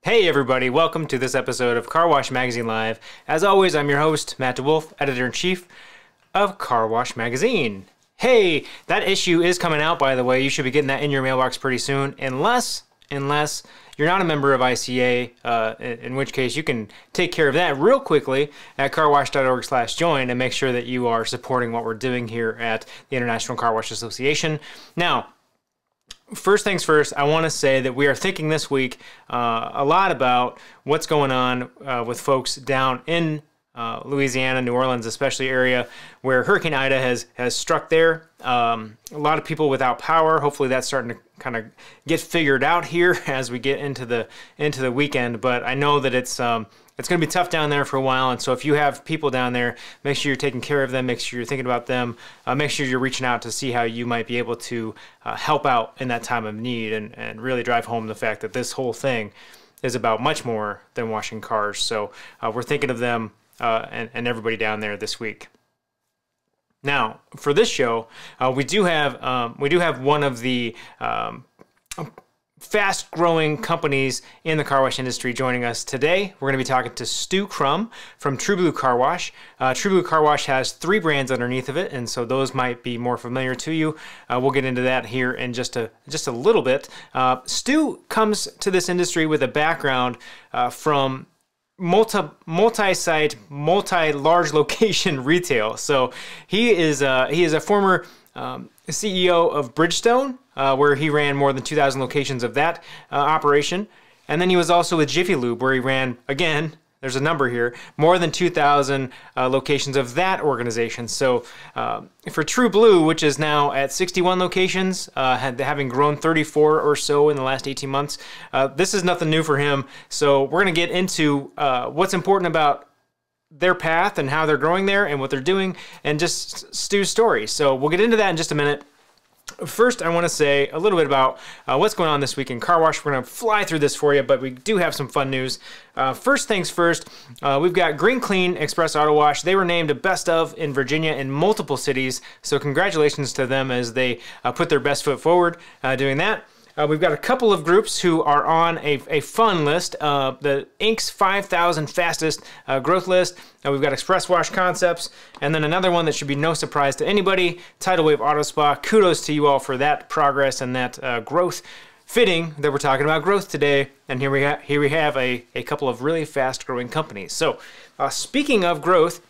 Hey everybody, welcome to this episode of Car Wash Magazine Live. As always, I'm your host, Matt DeWolf, Editor-in-Chief of Car Wash Magazine. Hey, that issue is coming out, by the way. You should be getting that in your mailbox pretty soon, unless you're not a member of ICA, in which case you can take care of that real quickly at carwash.org/join and make sure that you are supporting what we're doing here at the International Car Wash Association. Now, first things first, I want to say that we are thinking this week a lot about what's going on with folks down in Louisiana, New Orleans, especially area where Hurricane Ida has struck there. A lot of people without power. Hopefully that's starting to kind of get figured out here as we get into the weekend. But I know that it's going to be tough down there for a while, and so if you have people down there, make sure you're taking care of them, make sure you're thinking about them, make sure you're reaching out to see how you might be able to help out in that time of need and really drive home the fact that this whole thing is about much more than washing cars. So we're thinking of them and everybody down there this week. Now, for this show, we do have one of the fast-growing companies in the car wash industry joining us today. We're going to be talking to Stu Crum from True Blue Car Wash. True Blue Car Wash has 3 brands underneath of it, and so those might be more familiar to you. We'll get into that here in just a little bit. Stu comes to this industry with a background from multi-site, multi-large location retail. So he is a former CEO of Bridgestone, where he ran more than 2,000 locations of that operation. And then he was also with Jiffy Lube, where he ran, again, there's a number here, more than 2,000 locations of that organization. So for True Blue, which is now at 61 locations, having grown 34 or so in the last 18 months, this is nothing new for him. So we're going to get into what's important about their path and how they're growing there and what they're doing and just Stu's story. So we'll get into that in just a minute. First, I want to say a little bit about what's going on this week in car wash. We're going to fly through this for you, but we do have some fun news. First things first, we've got Green Clean Express Auto Wash. They were named a best of in Virginia in multiple cities, so congratulations to them as they put their best foot forward doing that. We've got a couple of groups who are on a fun list, the Inc.'s 5,000 fastest growth list. We've got Express Wash Concepts, and then another one that should be no surprise to anybody, Tidal Wave Auto Spa. Kudos to you all for that progress and that growth. Fitting that we're talking about growth today, and here we have a couple of really fast-growing companies. So, speaking of growth,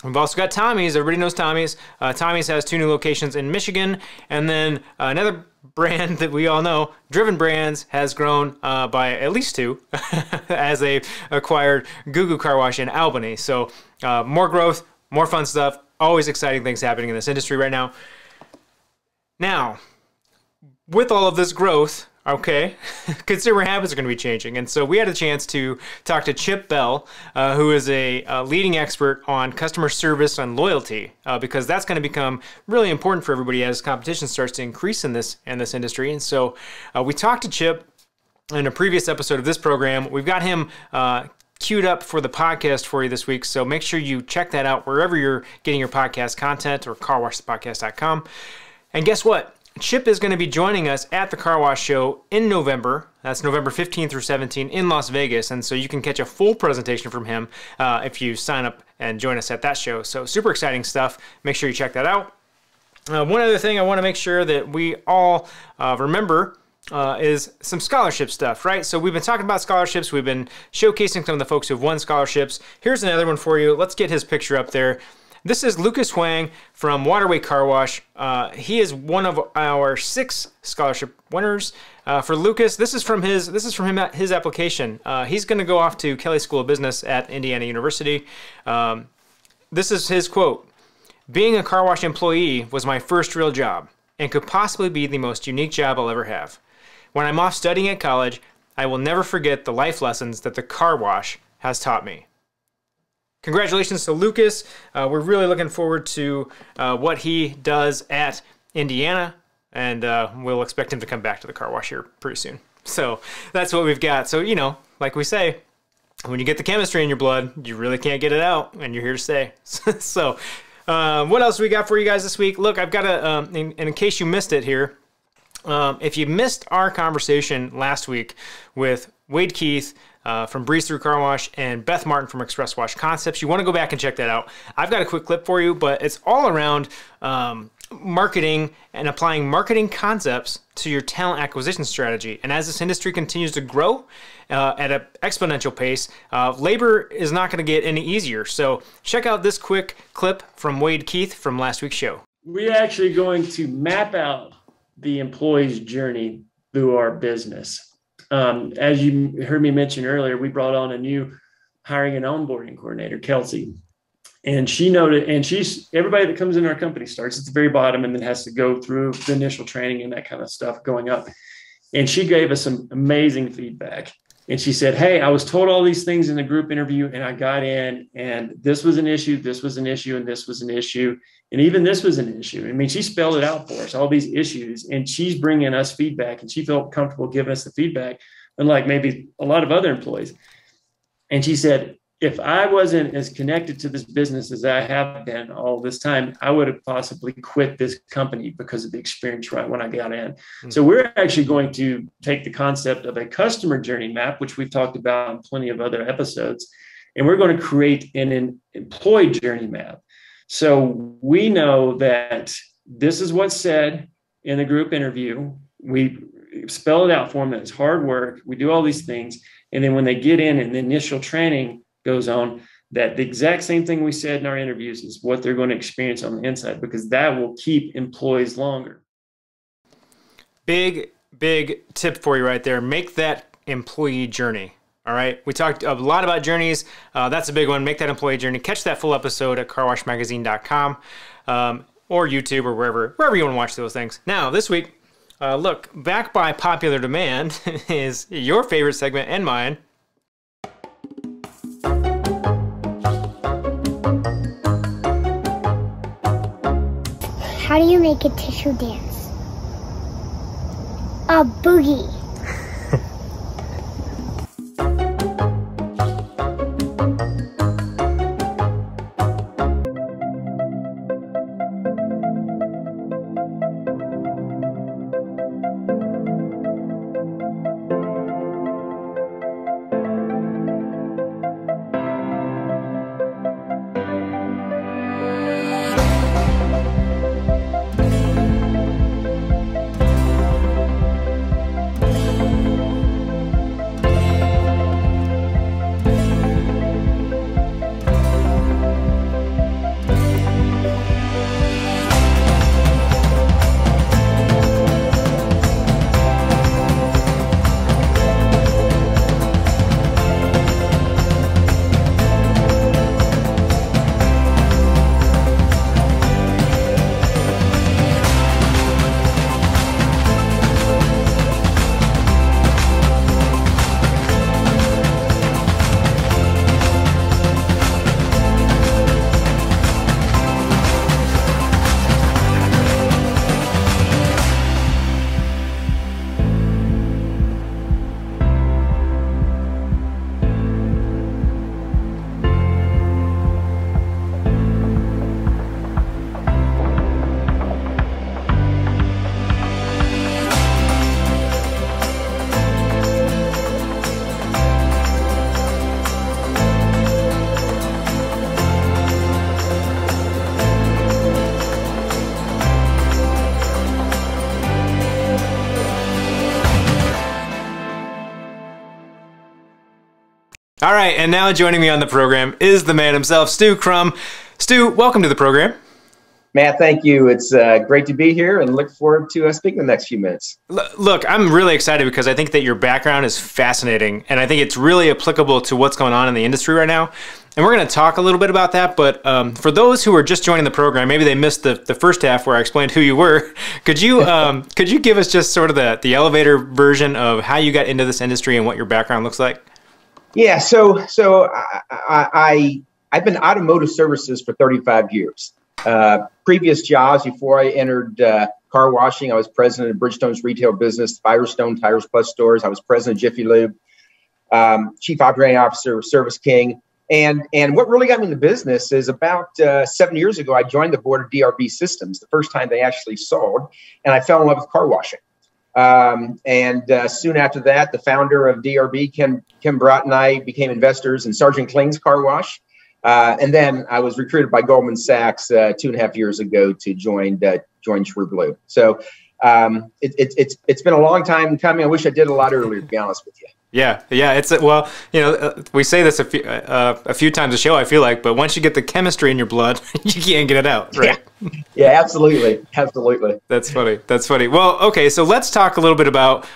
we've also got Tommy's. Everybody knows Tommy's. Tommy's has 2 new locations in Michigan, and then another brand that we all know, Driven Brands, has grown by at least 2 as they acquired Goo Goo Car Wash in Albany. So more growth, more fun stuff, always exciting things happening in this industry right now. Now, with all of this growth, okay, consumer habits are going to be changing. And so we had a chance to talk to Chip Bell, who is a leading expert on customer service and loyalty, because that's going to become really important for everybody as competition starts to increase in this industry. And so we talked to Chip in a previous episode of this program. We've got him queued up for the podcast for you this week, so make sure you check that out wherever you're getting your podcast content or carwashthepodcast.com. And guess what? Chip is going to be joining us at the Car Wash Show in November. That's November 15 through 17 in Las Vegas. And so you can catch a full presentation from him if you sign up and join us at that show. So super exciting stuff. Make sure you check that out. One other thing I want to make sure that we all remember is some scholarship stuff, right? So we've been talking about scholarships. We've been showcasing some of the folks who've won scholarships. Here's another one for you. Let's get his picture up there. This is Lucas Huang from Waterway Car Wash. He is one of our 6 scholarship winners. For Lucas, this is from his application. He's going to go off to Kelley School of Business at Indiana University. This is his quote: "Being a car wash employee was my first real job and could possibly be the most unique job I'll ever have. When I'm off studying at college, I will never forget the life lessons that the car wash has taught me." Congratulations to Lucas. We're really looking forward to what he does at Indiana, and we'll expect him to come back to the car wash here pretty soon. So that's what we've got. So, you know, like we say, when you get the chemistry in your blood, you really can't get it out, and you're here to stay. So what else we got for you guys this week? Look, I've got a, in case you missed it here, if you missed our conversation last week with Wade Keith from Breeze Through Car Wash, and Beth Martin from Express Wash Concepts. You want to go back and check that out. I've got a quick clip for you, but it's all around marketing and applying marketing concepts to your talent acquisition strategy. And as this industry continues to grow at an exponential pace, labor is not going to get any easier. So check out this quick clip from Wade Keith from last week's show. We're actually going to map out the employee's journey through our business. As you heard me mention earlier, we brought on a new hiring and onboarding coordinator, Kelsey. And she noted, and everybody that comes in our company starts at the very bottom and then has to go through the initial training and that kind of stuff going up. And she gave us some amazing feedback. And she said, hey, I was told all these things in the group interview and I got in and this was an issue, this was an issue, and this was an issue. And even this was an issue. I mean, she spelled it out for us, all these issues, and she's bringing us feedback and she felt comfortable giving us the feedback, unlike maybe a lot of other employees. And she said, if I wasn't as connected to this business as I have been all this time, I would have possibly quit this company because of the experience right when I got in. Mm-hmm. So we're actually going to take the concept of a customer journey map, which we've talked about in plenty of other episodes, and we're going to create an employee journey map. So we know that this is what's said in the group interview. We spell it out for them that it's hard work. We do all these things. And then when they get in and the initial training goes on, that the exact same thing we said in our interviews is what they're going to experience on the inside, because that will keep employees longer. Big tip for you right there. Make that employee journey. All right. We talked a lot about journeys. That's a big one. Make that employee journey. Catch that full episode at carwashmagazine.com or YouTube or wherever you want to watch those things. Now, this week, look, back by popular demand is your favorite segment and mine. How do you make a tissue dance? A boogie. All right, and now joining me on the program is the man himself, Stu Crum. Stu, welcome to the program. Matt, thank you. It's great to be here and look forward to speaking the next few minutes. Look, I'm really excited because I think that your background is fascinating, and I think it's really applicable to what's going on in the industry right now. And we're going to talk a little bit about that, but for those who are just joining the program, maybe they missed the first half where I explained who you were. Could you give us just sort of the elevator version of how you got into this industry and what your background looks like? Yeah, so I've been automotive services for 35 years. Previous jobs before I entered car washing, I was president of Bridgestone's retail business, Firestone Tires Plus stores. I was president of Jiffy Lube, chief operating officer of Service King. And what really got me in the business is about 7 years ago, I joined the board of DRB Systems, the first time they actually sold, and I fell in love with car washing. Soon after that, the founder of DRB, Kim Brott, and I became investors in Sergeant Kling's Car Wash. And then I was recruited by Goldman Sachs 2.5 years ago to join True Blue. So it's been a long time coming. I wish I did a lot earlier, to be honest with you. Yeah. It's well, we say this a few times a show, I feel like, but once you get the chemistry in your blood, you can't get it out, right? Yeah, absolutely. That's funny. Well, okay, so let's talk a little bit about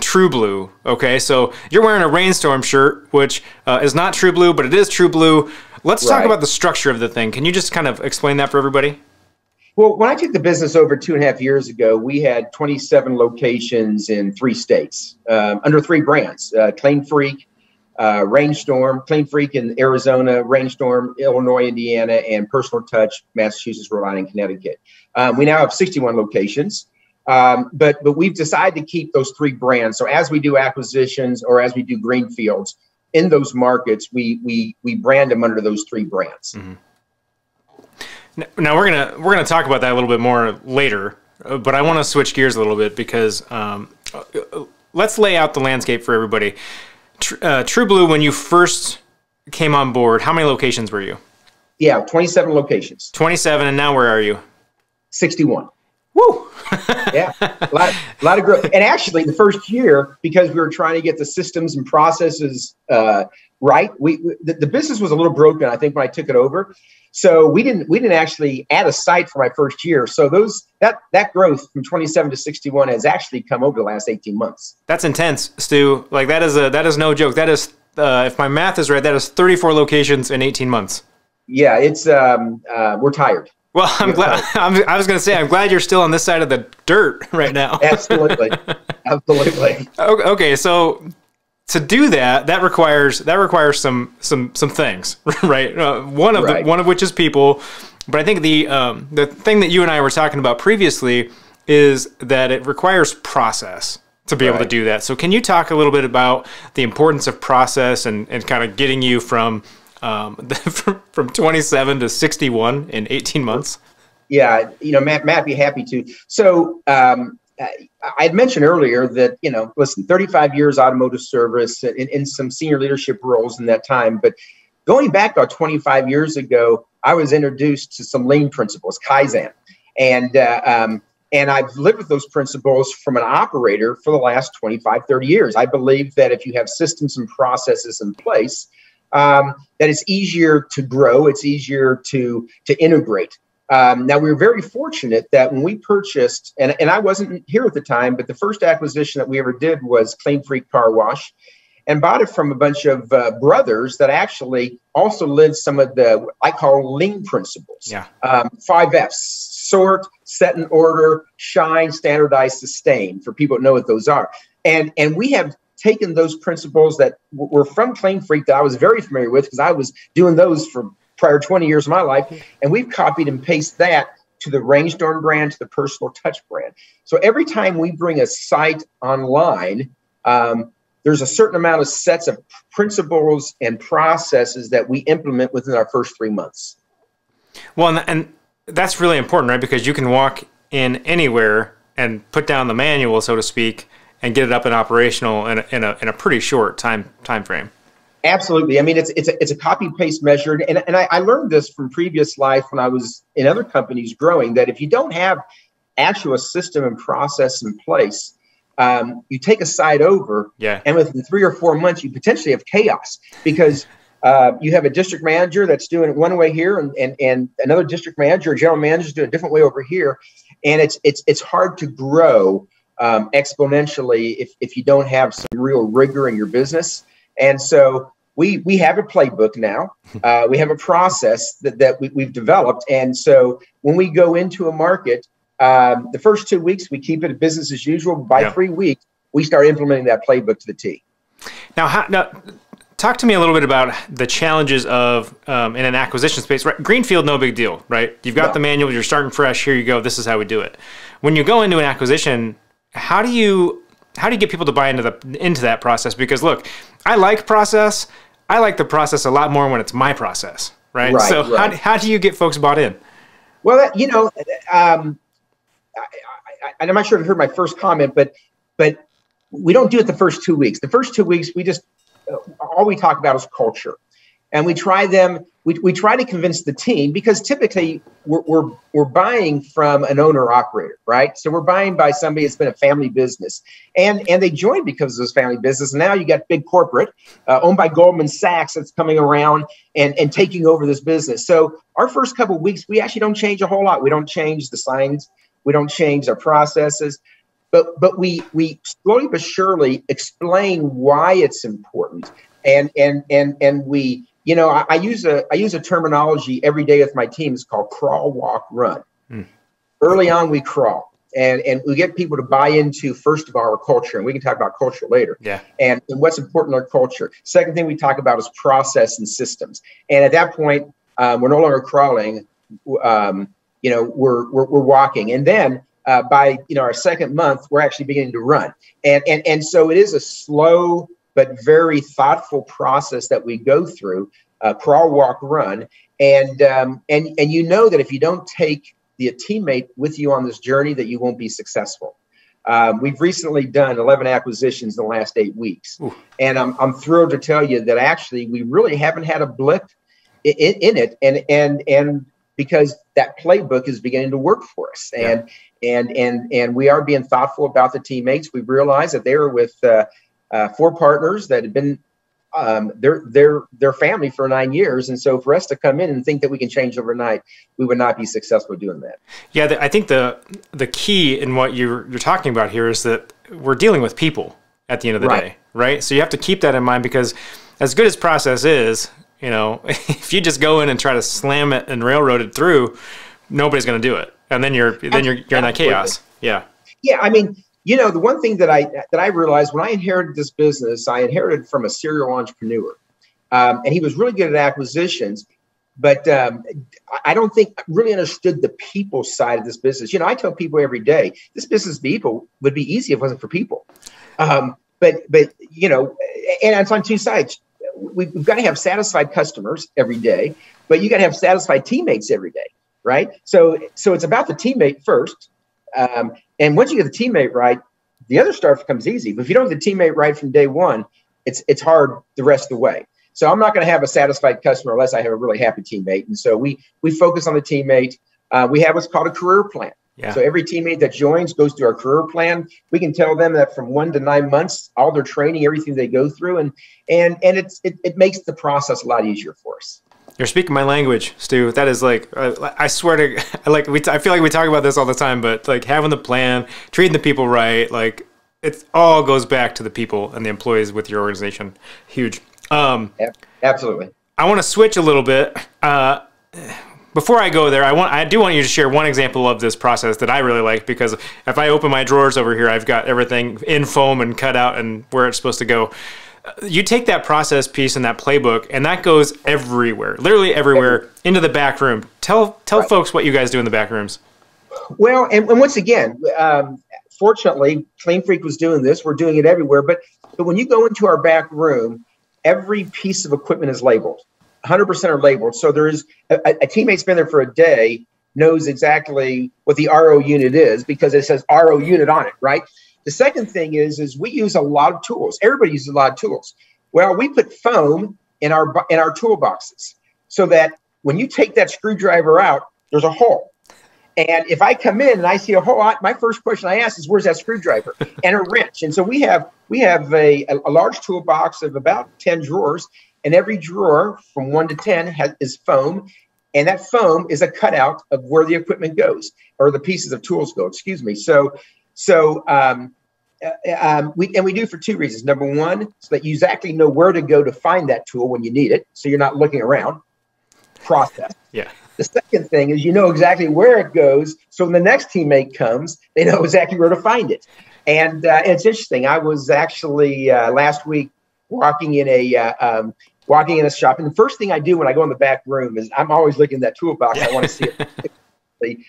True Blue. Okay, so you're wearing a Rainstorm shirt, which is not True Blue, but it is True Blue. Let's talk about the structure of the thing. Can you just kind of explain that for everybody? Well, when I took the business over 2.5 years ago, we had 27 locations in 3 states under 3 brands: Clean Freak, Rainstorm, Clean Freak in Arizona, Rainstorm, Illinois, Indiana, and Personal Touch, Massachusetts, Rhode Island, Connecticut. We now have 61 locations, but we've decided to keep those 3 brands. So as we do acquisitions or as we do greenfields in those markets, we brand them under those 3 brands. Mm-hmm. Now we're gonna talk about that a little bit more later, but I want to switch gears a little bit because let's lay out the landscape for everybody. True Blue, when you first came on board, how many locations were you? Yeah, 27 locations. 27, and now where are you? 61. Woo! Yeah, a lot of growth. And actually, the first year, because we were trying to get the systems and processes right, the business was a little broken, I think, when I took it over. So we didn't actually add a site for my first year. So that growth from 27 to 61 has actually come over the last 18 months. That's intense, Stu. Like that is no joke. That is, if my math is right, that is 34 locations in 18 months. Yeah, it's we're tired. Well, I'm glad. I was going to say, I'm glad you're still on this side of the dirt right now. Absolutely. Okay, so to do that requires some things, right? One of which is people, but I think the thing that you and I were talking about previously is that it requires process to be able to do that. So can you talk a little bit about the importance of process and kind of getting you from 27 to 61 in 18 months? Yeah, Matt, be happy to. So I had mentioned earlier that, listen, 35 years automotive service in some senior leadership roles in that time. But going back about 25 years ago, I was introduced to some lean principles, Kaizen. And I've lived with those principles from an operator for the last 25, 30 years. I believe that if you have systems and processes in place, that it's easier to grow, it's easier to integrate. Now, we were very fortunate that when we purchased, and I wasn't here at the time, but the first acquisition that we ever did was Clean Freak Car Wash, and bought it from a bunch of brothers that actually also lived some of the, I call lean principles. Yeah. 5 F's: sort, set in order, shine, standardize, sustain, for people that know what those are. And we have taken those principles that were from Clean Freak that I was very familiar with because I was doing those for prior 20 years of my life, and we've copied and pasted that to the Rainstorm brand, to the Personal Touch brand. So every time we bring a site online, there's a certain amount of sets of principles and processes that we implement within our first 3 months. Well, and that's really important, right? Because you can walk in anywhere and put down the manual, so to speak, and get it up and operational in a pretty short time frame. Absolutely. I mean, it's a copy paste measure, and I learned this from previous life when I was in other companies growing, that if you don't have actual system and process in place, you take a site over, and within 3 or 4 months, you potentially have chaos because you have a district manager that's doing it one way here, and another district manager or general manager is doing it a different way over here, and it's hard to grow exponentially if you don't have some real rigor in your business. And so we have a playbook now. We have a process that we've developed. And so when we go into a market, the first 2 weeks, we keep it business as usual. By 3 weeks, we start implementing that playbook to the T. Now, talk to me a little bit about the challenges of in an acquisition space. Right? Greenfield, no big deal, right? You've got the manual. You're starting fresh. Here you go. This is how we do it. When you go into an acquisition, how do you get people to buy into that process? Because look, I like process. I like the process a lot more when it's my process, right? How do you get folks bought in? Well, I'm not sure if you heard my first comment, but we don't do it the first 2 weeks. The first 2 weeks, we just all we talk about is culture, and we try to convince the team, because typically we're buying from an owner operator, right? So we're buying by somebody that's been a family business, and they joined because of this family business. And now you got big corporate owned by Goldman Sachs that's coming around and taking over this business. So our first couple of weeks, we actually don't change a whole lot. We don't change the signs. We don't change our processes. But we slowly but surely explain why it's important, and we, you know, I use a terminology every day with my team. It's called crawl, walk, run. Early on, we crawl, and we get people to buy into, first of all, our culture, and we can talk about culture later. Yeah. And what's important in our culture. Second thing we talk about is process and systems. And at that point, we're no longer crawling. You know, we're walking, and then. By our second month, we're actually beginning to run, and so it is a slow but very thoughtful process that we go through. Crawl, walk, run, and you know that if you don't take the teammate with you on this journey, that you won't be successful. We've recently done 11 acquisitions in the last 8 weeks, Ooh. And I'm thrilled to tell you that actually we really haven't had a blip in it, and because that playbook is beginning to work for us, and we are being thoughtful about the teammates. We've realized that they were with 4 partners that had been their family for 9 years, and so for us to come in and think that we can change overnight, we would not be successful doing that. Yeah, I think the key in what you're talking about here is that we're dealing with people at the end of the day, right? So you have to keep that in mind, because as good as process is, you know, if you just go in and try to slam it and railroad it through, nobody's going to do it, and then you're in that chaos. Yeah. Yeah. I mean, you know, the one thing that I realized when I inherited this business, I inherited from a serial entrepreneur, and he was really good at acquisitions, but I don't think I really understood the people side of this business. You know, I tell people every day, this business people would be easy if it wasn't for people. But you know, and it's on two sides. We've got to have satisfied customers every day, but you got to have satisfied teammates every day, right? So it's about the teammate first. And once you get the teammate right, the other stuff comes easy. But if you don't have the teammate right from day one, it's hard the rest of the way. So I'm not going to have a satisfied customer unless I have a really happy teammate. And so we focus on the teammate. We have what's called a career plan. Yeah. So every teammate that joins goes through our career plan. We can tell them that from 1 to 9 months, all their training, everything they go through, and it makes the process a lot easier for us. You're speaking my language, Stu. That is like, I swear to, I feel like we talk about this all the time, but like having the plan, treating the people right, like it all goes back to the people and the employees with your organization. Huge. Absolutely. I want to switch a little bit. Before I go there, I do want you to share one example of this process that I really like, because if I open my drawers over here, I've got everything in foam and cut out and where it's supposed to go. You take that process piece and that playbook, and that goes everywhere, literally everywhere, into the back room. Tell folks what you guys do in the back rooms. Well, and once again, fortunately, Clean Freak was doing this. We're doing it everywhere. But when you go into our back room, every piece of equipment is labeled. 100% are labeled. So there is a teammate's been there for a day, knows exactly what the RO unit is because it says RO unit on it, right? The second thing is we use a lot of tools. Everybody uses a lot of tools. Well, we put foam in our toolboxes so that when you take that screwdriver out, there's a hole. And if I come in and I see a hole, my first question I ask is, where's that screwdriver? And a wrench. And so we have a large toolbox of about 10 drawers, and every drawer from 1 to 10 is foam. And that foam is a cutout of where the equipment goes, or the pieces of tools go, excuse me. We do for 2 reasons. Number one, so that you exactly know where to go to find that tool when you need it, so you're not looking around. Process. Yeah. The second thing is you know exactly where it goes, so when the next teammate comes, they know exactly where to find it. And it's interesting. I was actually last week walking in a shop, and the first thing I do when I go in the back room is I'm always looking at that toolbox. I want to see it.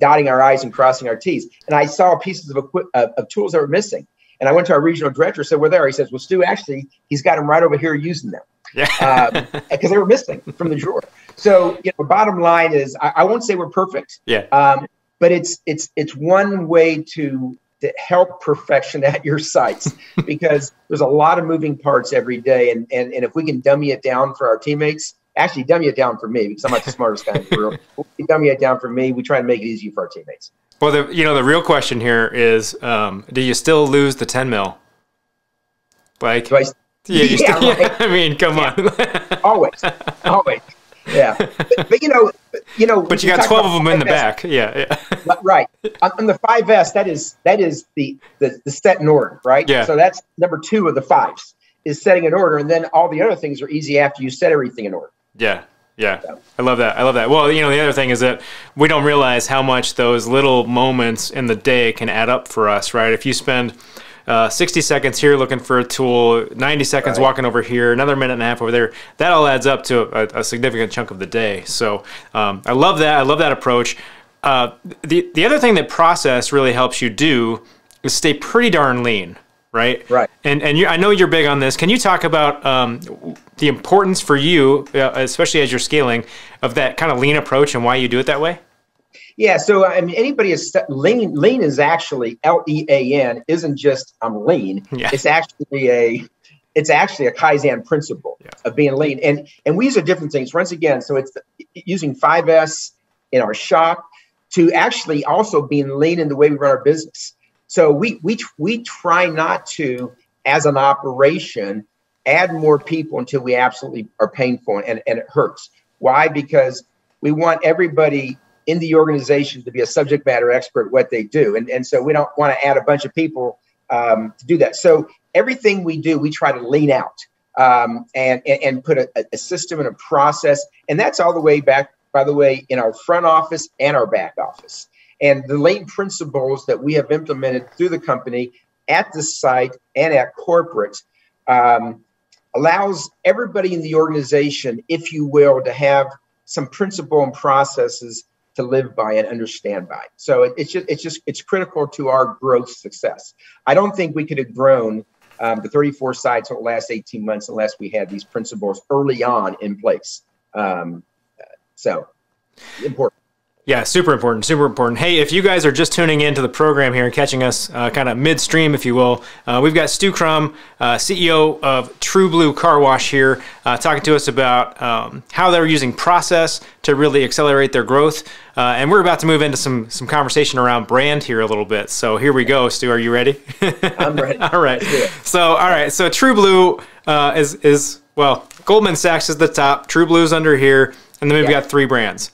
Dotting our I's and crossing our T's. And I saw pieces of tools that were missing. And I went to our regional director, said, "We're there." He says, "Well, Stu, actually, he's got them right over here using them." Because they were missing from the drawer. So, bottom line is, I won't say we're perfect. Yeah. but it's one way to help perfection at your sites, because there's a lot of moving parts every day. And if we can dummy it down for our teammates, actually dummy it down for me, because I'm not the smartest guy in the room. We dummy it down for me. We try to make it easy for our teammates. Well, the real question here is, do you still lose the 10 mil? Like, Right. I mean, come on. Always. Yeah. But you know, but you got 12 of them in the back. Yeah. Right. On the 5S, that is the set in order, right? Yeah. So that's number 2 of the 5s, is setting an order, and then all the other things are easy after you set everything in order. Yeah. I love that. Well, the other thing is that we don't realize how much those little moments in the day can add up for us, right? If you spend 60 seconds here looking for a tool, 90 seconds walking over here, another minute and a half over there, that all adds up to a significant chunk of the day. So I love that. I love that approach. The other thing that process really helps you do is stay pretty darn lean, right? Right. And I know you're big on this. Can you talk about the importance for you, especially as you're scaling, of that kind of lean approach and why you do it that way? Yeah, so I mean, anybody is lean. Lean is actually LEAN. Isn't just I'm lean. Yeah. It's actually a Kaizen principle of being lean. And we use different things. Once again, so it's using 5S in our shop to actually also being lean in the way we run our business. So we try not to, as an operation, add more people until we absolutely are painful and it hurts. Why? Because we want everybody in the organization to be a subject matter expert at what they do. And so we don't want to add a bunch of people to do that. So everything we do, we try to lean out and put a system and a process. And that's all the way back, by the way, in our front office and our back office. And the lean principles that we have implemented through the company at the site and at corporate allows everybody in the organization, if you will, to have some principle and processes to live by and understand by. So it's critical to our growth success. I don't think we could have grown the 34 sites over the last 18 months unless we had these principles early on in place. So important. Yeah, super important, super important. Hey, if you guys are just tuning into the program here and catching us kind of midstream, if you will, we've got Stu Crum, CEO of True Blue Car Wash here, talking to us about how they're using process to really accelerate their growth. And we're about to move into some conversation around brand here a little bit. So here we go. Stu, are you ready? I'm ready. All right. So True Blue is well, Goldman Sachs is the top, True Blue's under here, and then we've got 3 brands.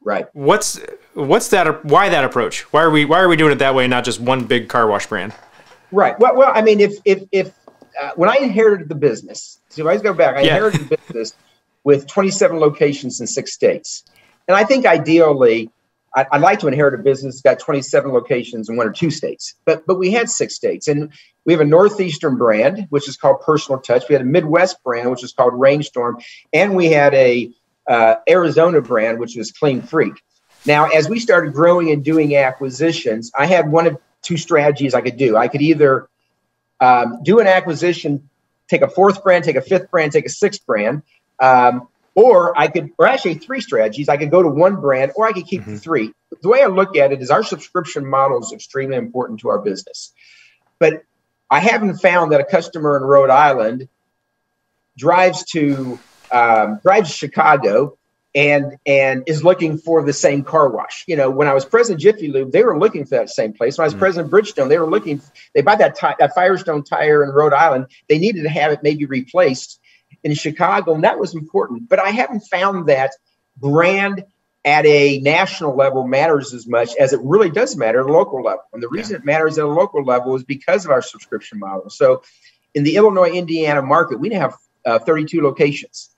Right. What's that? Why that approach? Why are we doing it that way, not just one big car wash brand? Right. Well, I mean, if when I inherited the business, so if I go back, I inherited the business with 27 locations in 6 states, and I think ideally, I'd like to inherit a business that's got 27 locations in 1 or 2 states, but we had 6 states, and we have a Northeastern brand which is called Personal Touch. We had a Midwest brand which is called Rainstorm, and we had a Arizona brand, which was Clean Freak. Now, as we started growing and doing acquisitions, I had 1 of 2 strategies I could do. I could either do an acquisition, take a 4th brand, take a 5th brand, take a 6th brand, or actually 3 strategies. I could go to 1 brand, or I could keep the 3. The way I look at it is our subscription model is extremely important to our business. But I haven't found that a customer in Rhode Island drives to Chicago and is looking for the same car wash. You know, when I was president of Jiffy Lube, they were looking for that same place. When I was president of Bridgestone, they bought that Firestone tire in Rhode Island. They needed to have it maybe replaced in Chicago, and that was important. But I haven't found that brand at a national level matters as much as it really does matter at a local level. And the reason it matters at a local level is because of our subscription model. So in the Illinois, Indiana market, we have 32 locations.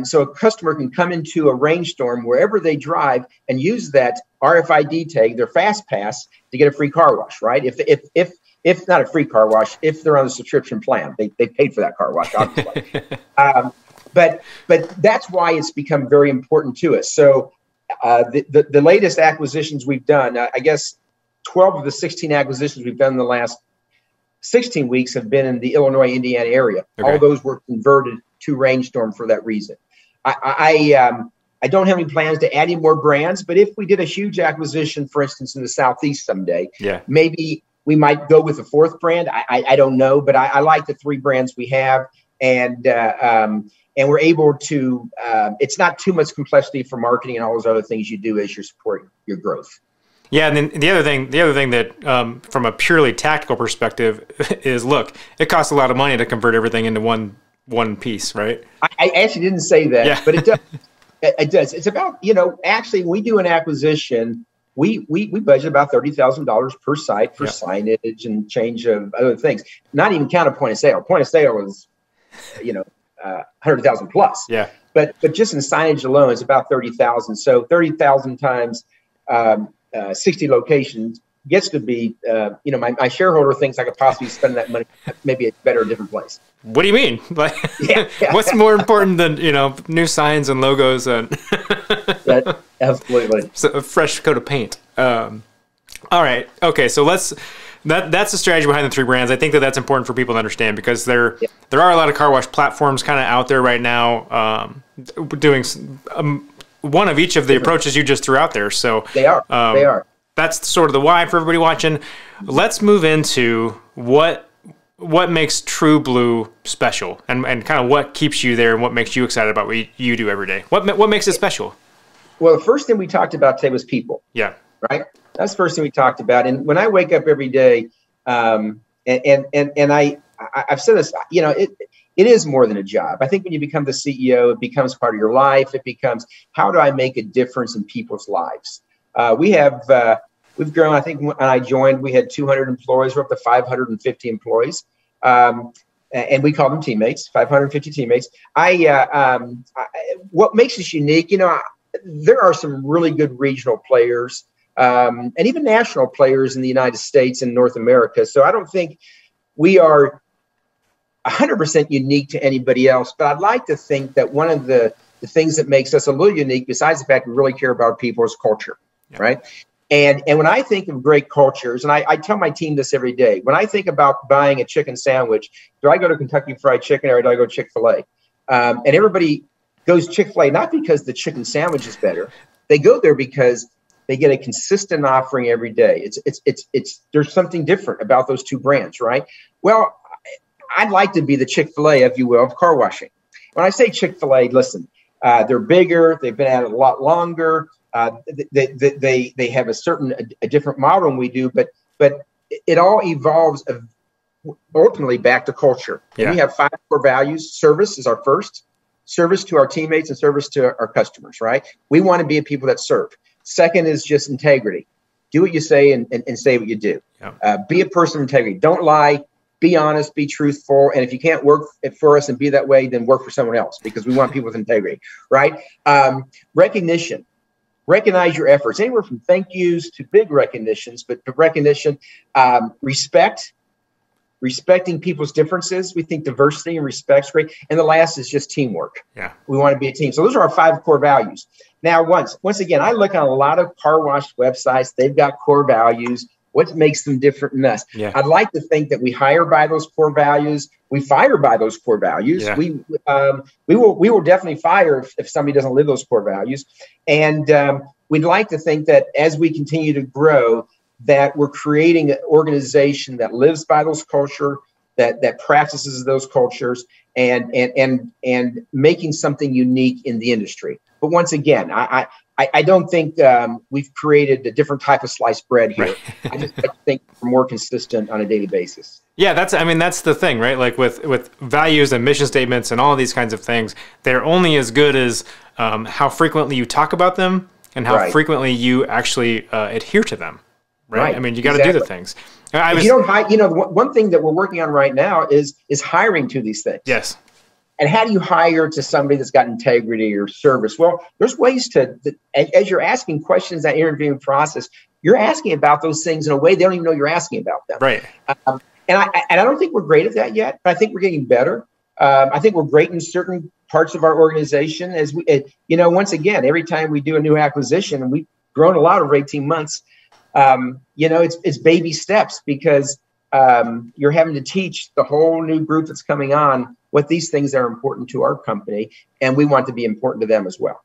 So a customer can come into a Rainstorm wherever they drive and use that RFID tag, their Fast Pass, to get a free car wash, right? If not a free car wash, if they're on a subscription plan, they paid for that car wash, obviously. But that's why it's become very important to us. So the latest acquisitions we've done, I guess 12 of the 16 acquisitions we've done in the last 16 weeks have been in the Illinois, Indiana area. Okay. All those were converted to Rainstorm for that reason. I I don't have any plans to add any more brands, but if we did a huge acquisition, for instance, in the Southeast someday, maybe we might go with a fourth brand. I don't know, but I like the 3 brands we have, and we're able to. It's not too much complexity for marketing and all those other things you do as you support your growth. Yeah, and then the other thing that from a purely tactical perspective is, look, it costs a lot of money to convert everything into one piece, right? I actually didn't say that, but it does. It does. It's about, actually, when we do an acquisition, we budget about $30,000 per site for signage and change of other things. Not even count a point of sale. Point of sale is, 100,000 plus. Yeah. But just in signage alone, it's about 30,000. So 30,000 times 60 locations gets to be, my shareholder thinks I could possibly spend that money maybe a better, different place. What do you mean? Like, what's more important than, new signs and logos and absolutely. So a fresh coat of paint. All right. Okay. So that's the strategy behind the 3 brands. I think that's important for people to understand, because there are a lot of car wash platforms kind of out there right now, doing one of each of the approaches you just threw out there. So they are. That's sort of the why for everybody watching. Let's move into what makes True Blue special, and kind of what keeps you there and what makes you excited about what you do every day. What makes it special? Well, the first thing we talked about today was people. Yeah. Right. That's the first thing we talked about. And when I wake up every day, and I've said this, it is more than a job. I think when you become the CEO, it becomes part of your life. It becomes, how do I make a difference in people's lives? We've grown. I think when I joined, we had 200 employees. We're up to 550 employees, and we call them teammates. 550 teammates. What makes us unique? There are some really good regional players, and even national players in the United States and North America. So I don't think we are 100% unique to anybody else. But I'd like to think that one of the things that makes us a little unique, besides the fact we really care about people, is culture, right? And when I think of great cultures, and I tell my team this every day, when I think about buying a chicken sandwich, do I go to Kentucky Fried Chicken or do I go Chick-fil-A? And everybody goes Chick-fil-A, not because the chicken sandwich is better. They go there because they get a consistent offering every day. There's something different about those 2 brands, right? Well, I'd like to be the Chick-fil-A, if you will, of car washing. When I say Chick-fil-A, listen, they're bigger. They've been at it a lot longer. They have a different model than we do, but it all evolves ultimately back to culture. Yeah. We have 5 core values. Service is our first. Service to our teammates and service to our customers, right? We want to be a people that serve. Second is just integrity. Do what you say and say what you do. Yeah. Be a person of integrity. Don't lie. Be honest. Be truthful. And if you can't work for us and be that way, then work for someone else, because we want people with integrity, right? Recognition. Recognize your efforts, anywhere from thank yous to big recognitions, but recognition, respecting people's differences. We think diversity and respect's great. And the last is just teamwork. Yeah. We want to be a team. So those are our 5 core values. Now, once again, I look on a lot of car wash websites. They've got core values. What makes them different than us? Yeah. I'd like to think that we hire by those core values. We fire by those core values. Yeah. We will definitely fire if somebody doesn't live those core values. And we'd like to think that as we continue to grow, that we're creating an organization that lives by those culture, that practices those cultures, and making something unique in the industry. But once again, I don't think we've created a different type of sliced bread here. Right. I think we're more consistent on a daily basis. Yeah, that's the thing, right? Like with values and mission statements and all of these kinds of things, they're only as good as how frequently you talk about them and how frequently you actually adhere to them. Right. I mean, you got to do the things. If you don't hire, one thing that we're working on right now is hiring to these things. Yes. And how do you hire to somebody that's got integrity or service? Well, there's ways as you're asking questions that interviewing process, you're asking about those things in a way they don't even know you're asking about them. Right. And I don't think we're great at that yet, but I think we're getting better. I think we're great in certain parts of our organization. Once again, every time we do a new acquisition, and we've grown a lot over 18 months, it's baby steps, because you're having to teach the whole new group that's coming on what these things are important to our company, and we want to be important to them as well.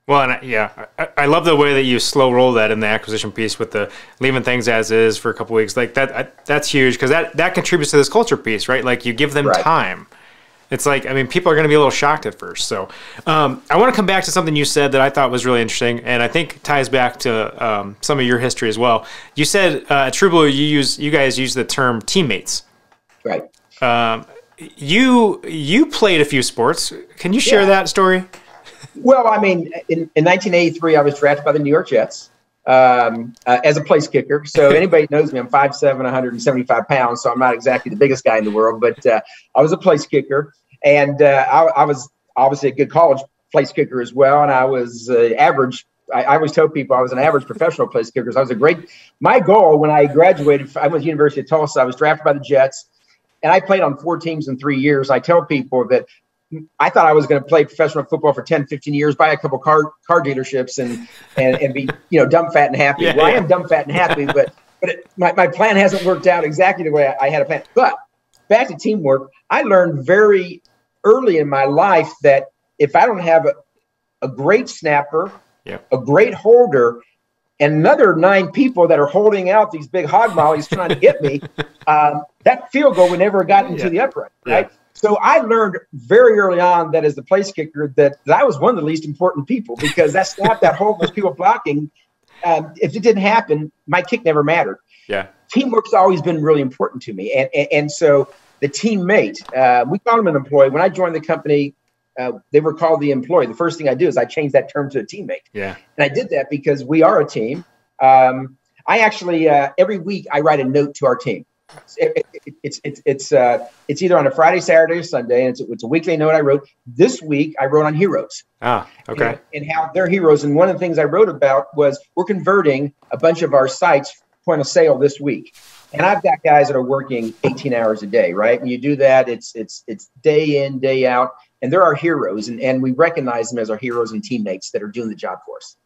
Well, and I love the way that you slow roll that in the acquisition piece with the leaving things as is for a couple weeks. Like that's huge because that contributes to this culture piece, right? Like you give them time. It's like, I mean, people are going to be a little shocked at first. So I want to come back to something you said that I thought was really interesting, and I think ties back to some of your history as well. You said at True Blue, you guys use the term teammates. Right. You played a few sports. Can you share that story? Well, I mean, in 1983, I was drafted by the New York Jets as a place kicker. So anybody knows me, I'm 5'7", 175 pounds, so I'm not exactly the biggest guy in the world, but I was a place kicker. And I was obviously a good college place kicker as well, and I was average. I always tell people I was an average professional place kicker. So I was my goal when I graduated, I went to the University of Tulsa, I was drafted by the Jets, and I played on 4 teams in 3 years. I tell people that I thought I was going to play professional football for 10, 15 years, buy a couple car dealerships and be, dumb, fat, and happy. I am dumb, fat, and happy, but my plan hasn't worked out exactly the way I had a plan. But back to teamwork, I learned very early in my life that if I don't have a great snapper, a great holder, and another 9 people that are holding out these big hog mollies trying to get me, that field goal would never have gotten into the upright, right? So I learned very early on that as the place kicker that I was one of the least important people because that snap, that hold, those people blocking, if it didn't happen, my kick never mattered. Yeah, teamwork's always been really important to me, and so the teammate, we call them an employee. When I joined the company, they were called the employee. The first thing I do is I change that term to a teammate. Yeah, and I did that because we are a team. I actually every week I write a note to our team. It's either on a Friday, Saturday, or Sunday, and it's a weekly note I wrote. This week I wrote on heroes. Ah, okay. And how they're heroes. And one of the things I wrote about was we're converting a bunch of our sites point of sale this week. And I've got guys that are working 18 hours a day, right? And you do that, it's day in, day out, and they're our heroes, and we recognize them as our heroes and teammates that are doing the job for us.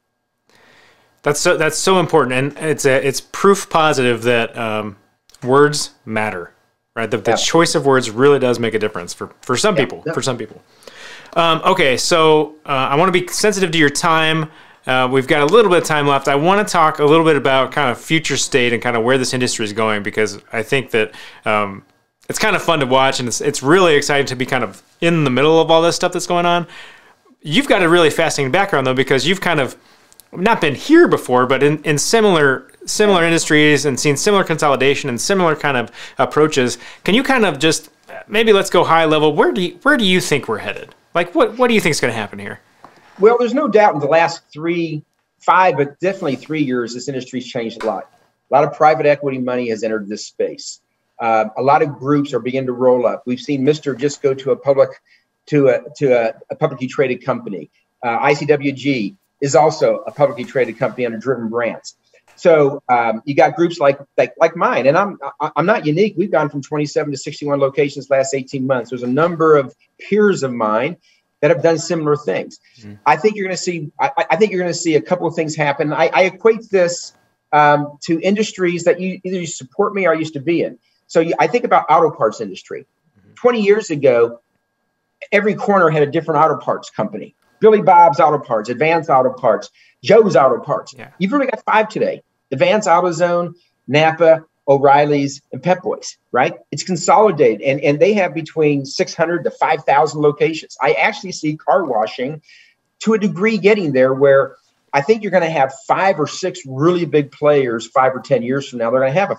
That's so important, and it's proof positive that words matter, right? The choice of words really does make a difference for some people. For some people. Okay, so I want to be sensitive to your time. We've got a little bit of time left. I want to talk a little bit about kind of future state and kind of where this industry is going, because I think that it's kind of fun to watch, and it's really exciting to be kind of in the middle of all this stuff that's going on. You've got a really fascinating background, though, because you've kind of not been here before, but in similar industries and seen similar consolidation and similar kind of approaches. Can you kind of just maybe let's go high level? Where do you think we're headed? Like what do you think is going to happen here? Well, there's no doubt in the last 5, but definitely 3 years, this industry's changed a lot. A lot of private equity money has entered this space. A lot of groups are beginning to roll up. We've seen Mr. just go to a publicly traded company. ICWG is also a publicly traded company under Driven Brands. So you got groups like mine, and I'm not unique. We've gone from 27 to 61 locations last 18 months. There's a number of peers of mine that have done similar things. I think you're going to see. I think you're going to see a couple of things happen. I equate this to industries that you either support me or I used to be in. So I think about auto parts industry. 20 years ago, every corner had a different auto parts company. Billy Bob's Auto Parts, Advance Auto Parts, Joe's Auto Parts. Yeah. You've really got 5 today. Advance AutoZone, Napa, O'Reilly's, and Pep Boys, right? It's consolidated, and they have between 600 to 5,000 locations. I actually see car washing to a degree getting there where I think you're going to have 5 or 6 really big players 5 or 10 years from now. They're going to have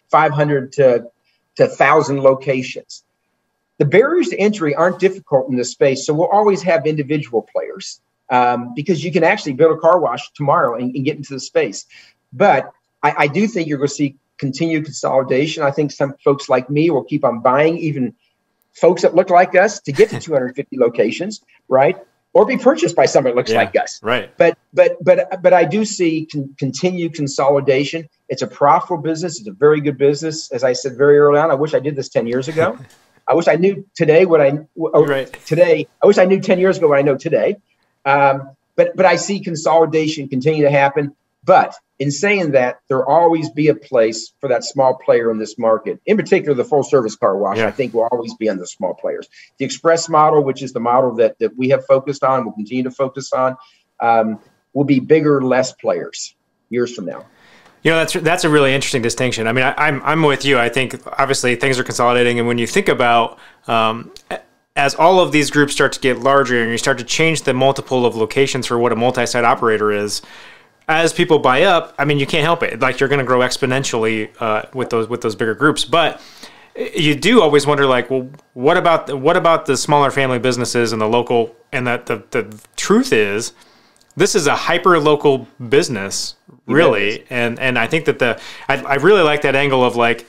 500 to 1,000 locations. The barriers to entry aren't difficult in this space, so we'll always have individual players because you can actually build a car wash tomorrow and get into the space. But I do think you're going to see continued consolidation. I think some folks like me will keep on buying, even folks that look like us, to get to 250 locations, right? Or be purchased by somebody that looks like us, right? But I do see continued consolidation. It's a profitable business. It's a very good business. As I said very early on, I wish I did this 10 years ago. I wish I knew today today. I wish I knew 10 years ago what I know today. But I see consolidation continue to happen. But in saying that, there'll always be a place for that small player in this market. In particular, the full service car wash, I think, will always be on the small players. The express model, which is the model that we have focused on, will continue to focus on. will be bigger, less players years from now. You know, that's a really interesting distinction. I mean, I'm with you. I think obviously things are consolidating, and when you think about as all of these groups start to get larger and you start to change the multiple of locations for what a multi-site operator is, as people buy up, I mean, you can't help it. Like, you're going to grow exponentially with those bigger groups. But you do always wonder, like, well, what about the smaller family businesses and the local? And that the truth is, this is a hyper local business, really. And I think that I really like that angle of, like,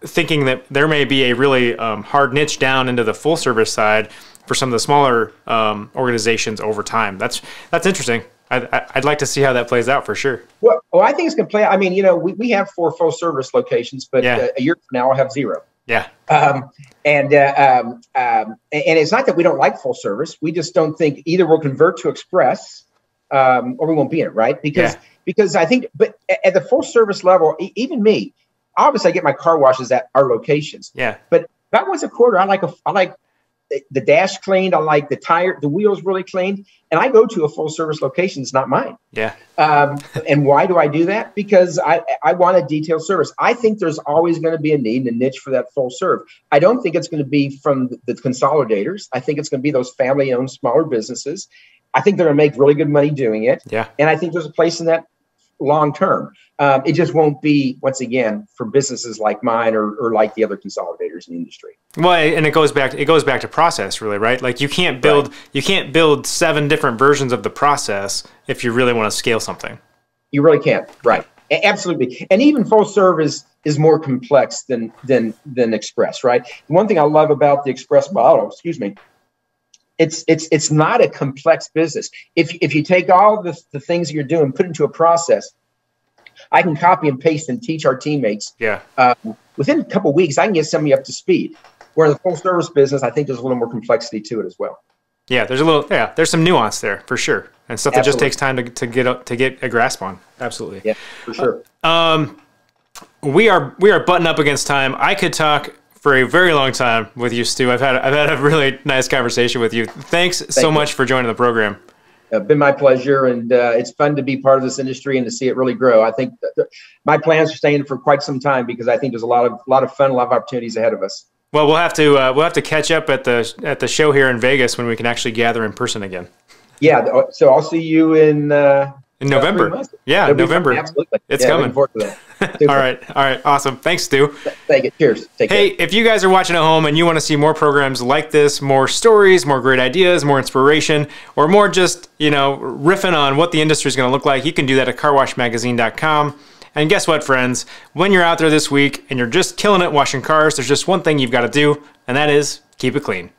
thinking that there may be a really hard niche down into the full service side for some of the smaller organizations over time. That's interesting. I'd like to see how that plays out for sure. Well, I think it's going to play. I mean, you know, we have 4 full service locations, but a year from now I'll have 0. Yeah. And it's not that we don't like full service. We just don't think either we'll convert to express or we won't be in it, right? Because I think, but at the full service level, even me, obviously I get my car washes at our locations. Yeah. But about once a quarter, I like the dash cleaned. I like the wheels really cleaned. And I go to a full service location. It's not mine. Yeah. And why do I do that? Because I want a detailed service. I think there's always going to be a need and a niche for that full serve. I don't think it's going to be from the consolidators. I think it's going to be those family owned smaller businesses. I think they're going to make really good money doing it. Yeah. And I think there's a place in that long term. It just won't be, once again, for businesses like mine or like the other consolidators in the industry. Well, and it goes back to process, really, right? Like, you can't build 7 different versions of the process if you really want to scale something. You really can't, right? Absolutely. And even full service is more complex than express, right? One thing I love about the express model, it's not a complex business. If you take all the things that you're doing, put into a process, I can copy and paste and teach our teammates. Yeah. Within a couple of weeks, I can get somebody up to speed. Where in the full service business, I think there's a little more complexity to it as well. Yeah, there's some nuance there for sure, and stuff that just takes time to get a grasp on. Absolutely. Yeah, for sure. We are butting up against time. I could talk for a very long time with you, Stu. I've had a really nice conversation with you. Thanks so much for joining the program. Been my pleasure, and it's fun to be part of this industry and to see it really grow. I think my plans are staying for quite some time because I think there's a lot of fun, a lot of opportunities ahead of us. Well, we'll have to catch up at the show here in Vegas when we can actually gather in person again. Yeah, so I'll see you in November. Yeah, November. Absolutely. It's coming. Looking forward to that. All right, awesome. Thanks, Stu. Thank you. Cheers. Take care. Hey, if you guys are watching at home and you want to see more programs like this, more stories, more great ideas, more inspiration, or more just, riffing on what the industry is going to look like, you can do that at carwashmagazine.com. And guess what, friends? When you're out there this week and you're just killing it washing cars, there's just one thing you've got to do, and that is keep it clean.